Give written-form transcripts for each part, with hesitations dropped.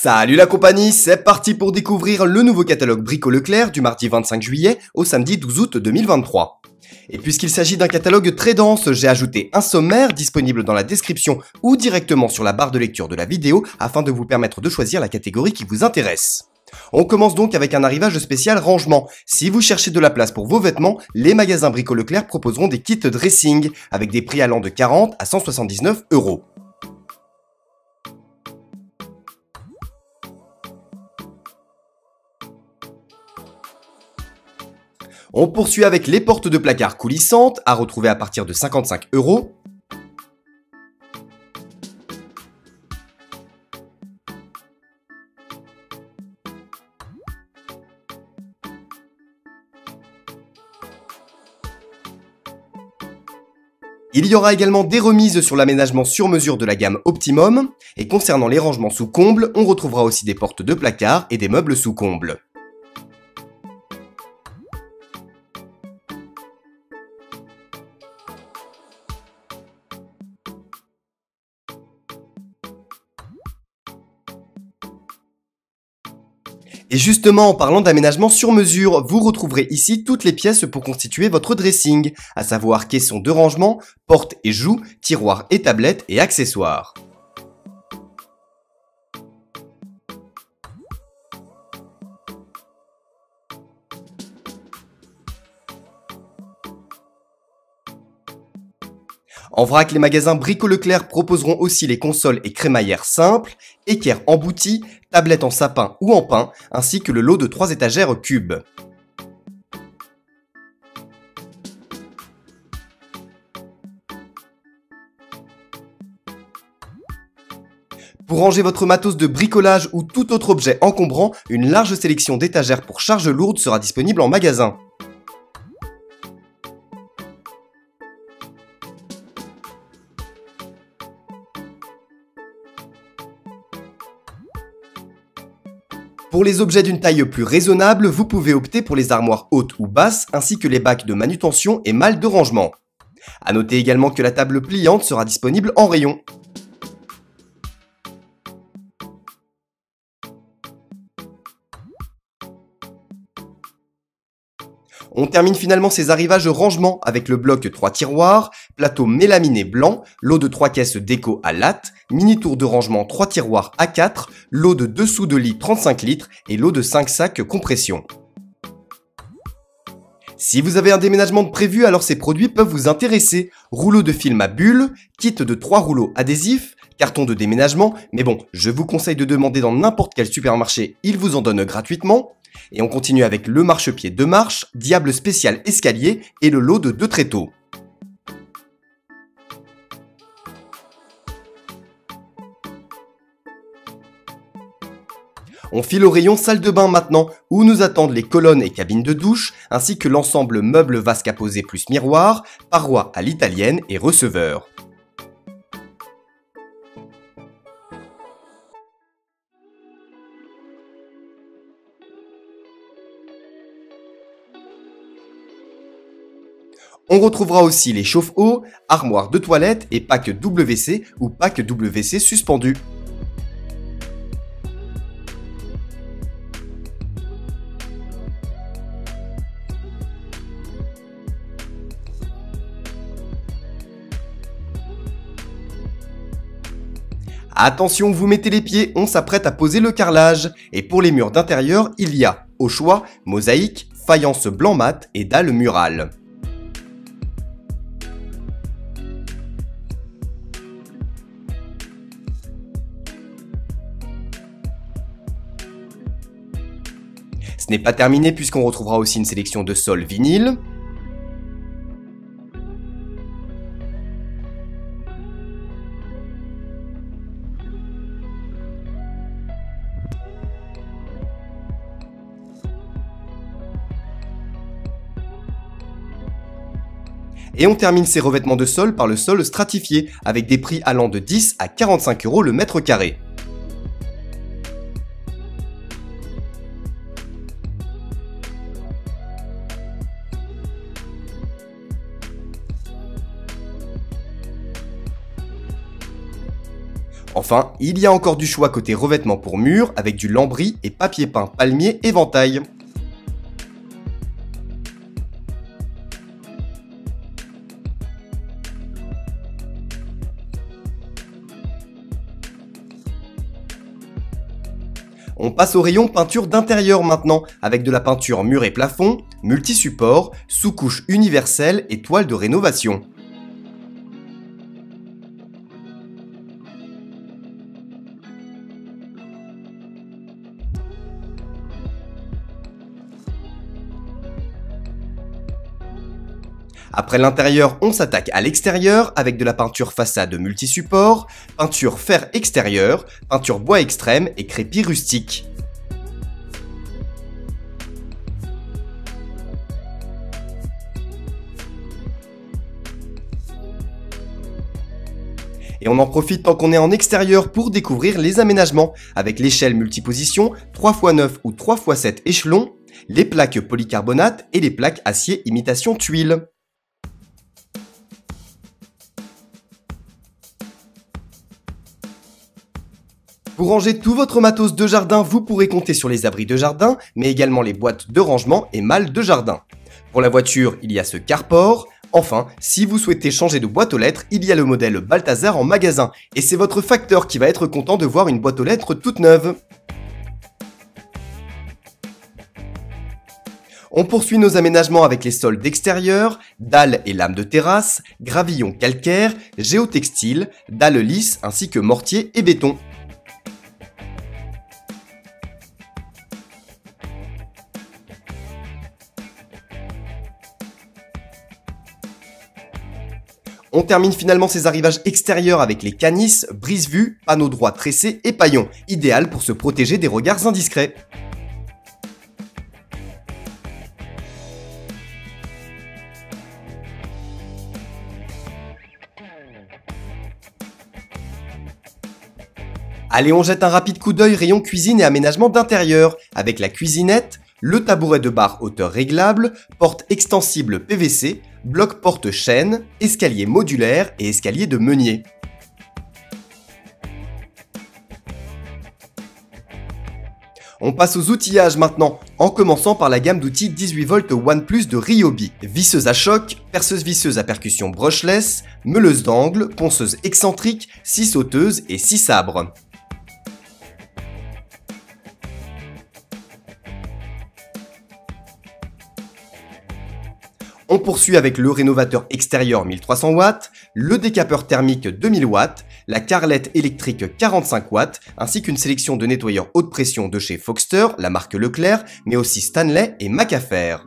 Salut la compagnie, c'est parti pour découvrir le nouveau catalogue Brico Leclerc du mardi 25 juillet au samedi 12 août 2023. Et puisqu'il s'agit d'un catalogue très dense, j'ai ajouté un sommaire disponible dans la description ou directement sur la barre de lecture de la vidéo afin de vous permettre de choisir la catégorie qui vous intéresse. On commence donc avec un arrivage spécial rangement. Si vous cherchez de la place pour vos vêtements, les magasins Brico Leclerc proposeront des kits dressing avec des prix allant de 40 à 179 €. On poursuit avec les portes de placard coulissantes, à retrouver à partir de 55 €. Il y aura également des remises sur l'aménagement sur mesure de la gamme Optimum. Et concernant les rangements sous comble, on retrouvera aussi des portes de placard et des meubles sous comble. Et justement, en parlant d'aménagement sur mesure, vous retrouverez ici toutes les pièces pour constituer votre dressing, à savoir caissons de rangement, portes et joues, tiroirs et tablettes et accessoires. En vrac, les magasins Brico Leclerc proposeront aussi les consoles et crémaillères simples, équerres emboutis, tablettes en sapin ou en pin, ainsi que le lot de 3 étagères cubes. Pour ranger votre matos de bricolage ou tout autre objet encombrant, une large sélection d'étagères pour charges lourdes sera disponible en magasin. Pour les objets d'une taille plus raisonnable, vous pouvez opter pour les armoires hautes ou basses, ainsi que les bacs de manutention et malles de rangement. A noter également que la table pliante sera disponible en rayon. On termine finalement ces arrivages rangement avec le bloc 3 tiroirs, plateau mélaminé blanc, lot de 3 caisses déco à latte, mini tour de rangement 3 tiroirs à 4, lot de dessous de lit 35 litres et lot de 5 sacs compression. Si vous avez un déménagement de prévu, alors ces produits peuvent vous intéresser. Rouleau de film à bulles, kit de 3 rouleaux adhésifs, carton de déménagement, mais bon, je vous conseille de demander dans n'importe quel supermarché, ils vous en donnent gratuitement. Et on continue avec le marchepied 2 marches, diable spécial escalier et le lot de 2 tréteaux. On file au rayon salle de bain maintenant, où nous attendent les colonnes et cabines de douche, ainsi que l'ensemble meubles vasque à poser plus miroir, parois à l'italienne et receveur. On retrouvera aussi les chauffe-eau, armoires de toilette et packs WC ou packs WC suspendus. Attention, vous mettez les pieds, on s'apprête à poser le carrelage. Et pour les murs d'intérieur, il y a, au choix, mosaïque, faïence blanc mat et dalles murales. Ce n'est pas terminé puisqu'on retrouvera aussi une sélection de sols vinyle. Et on termine ces revêtements de sol par le sol stratifié, avec des prix allant de 10 à 45 € le mètre carré. Enfin, il y a encore du choix côté revêtement pour mur avec du lambris et papier peint palmier éventail. On passe au rayon peinture d'intérieur maintenant, avec de la peinture mur et plafond, multi-support, sous-couche universelle et toile de rénovation. Après l'intérieur, on s'attaque à l'extérieur avec de la peinture façade multi-support, peinture fer extérieur, peinture bois extrême et crépi rustique. Et on en profite tant qu'on est en extérieur pour découvrir les aménagements avec l'échelle multiposition 3x9 ou 3x7 échelons, les plaques polycarbonate et les plaques acier imitation tuile. Pour ranger tout votre matos de jardin, vous pourrez compter sur les abris de jardin, mais également les boîtes de rangement et malles de jardin. Pour la voiture, il y a ce carport. Enfin, si vous souhaitez changer de boîte aux lettres, il y a le modèle Balthazar en magasin. Et c'est votre facteur qui va être content de voir une boîte aux lettres toute neuve. On poursuit nos aménagements avec les sols d'extérieur, dalles et lames de terrasse, gravillons calcaires, géotextiles, dalles lisses ainsi que mortier et béton. On termine finalement ces arrivages extérieurs avec les canisses, brise-vue, panneaux droits tressés et paillons, idéal pour se protéger des regards indiscrets. Allez, on jette un rapide coup d'œil rayon cuisine et aménagement d'intérieur, avec la cuisinette, le tabouret de bar hauteur réglable, porte extensible PVC, bloc porte chaîne, escalier modulaire et escalier de meunier. On passe aux outillages maintenant, en commençant par la gamme d'outils 18V OnePlus de Ryobi. Visseuse à choc, perceuse visseuse à percussion brushless, meuleuse d'angle, ponceuse excentrique, scie sauteuse et scie sabre. On poursuit avec le rénovateur extérieur 1300 watts, le décapeur thermique 2000 watts, la carrelette électrique 45 watts, ainsi qu'une sélection de nettoyeurs haute pression de chez Foxter, la marque Leclerc, mais aussi Stanley et Macafer.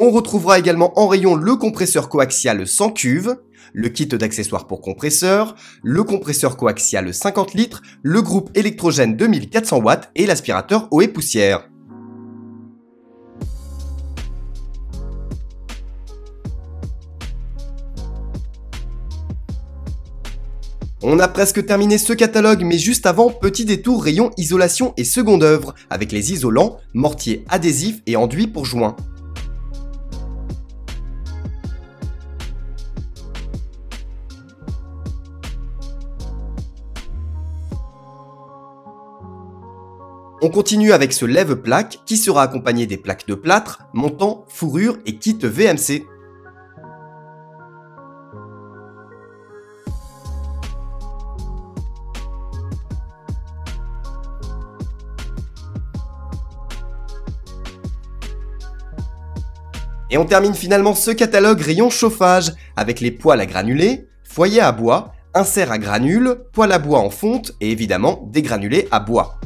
On retrouvera également en rayon le compresseur coaxial sans cuve, le kit d'accessoires pour compresseur, le compresseur coaxial 50 litres, le groupe électrogène 2400 watts et l'aspirateur eau et poussière. On a presque terminé ce catalogue, mais juste avant, petit détour rayon isolation et seconde œuvre, avec les isolants, mortier adhésif et enduit pour joints. On continue avec ce lève-plaque qui sera accompagné des plaques de plâtre, montant, fourrure et kit VMC. Et on termine finalement ce catalogue rayon chauffage avec les poêles à granulés, foyer à bois, insert à granules, poêle à bois en fonte et évidemment des granulés à bois.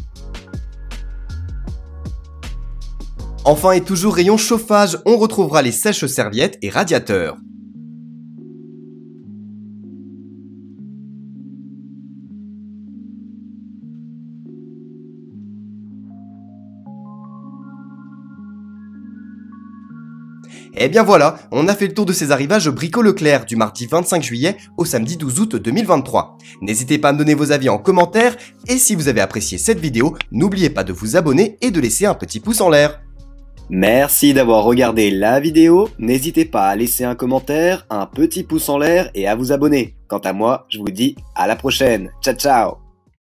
Enfin et toujours rayon chauffage, on retrouvera les sèches-serviettes et radiateurs. Et bien voilà, on a fait le tour de ces arrivages Brico Leclerc du mardi 25 juillet au samedi 12 août 2023. N'hésitez pas à me donner vos avis en commentaire et si vous avez apprécié cette vidéo, n'oubliez pas de vous abonner et de laisser un petit pouce en l'air. Merci d'avoir regardé la vidéo, n'hésitez pas à laisser un commentaire, un petit pouce en l'air et à vous abonner. Quant à moi, je vous dis à la prochaine. Ciao ciao!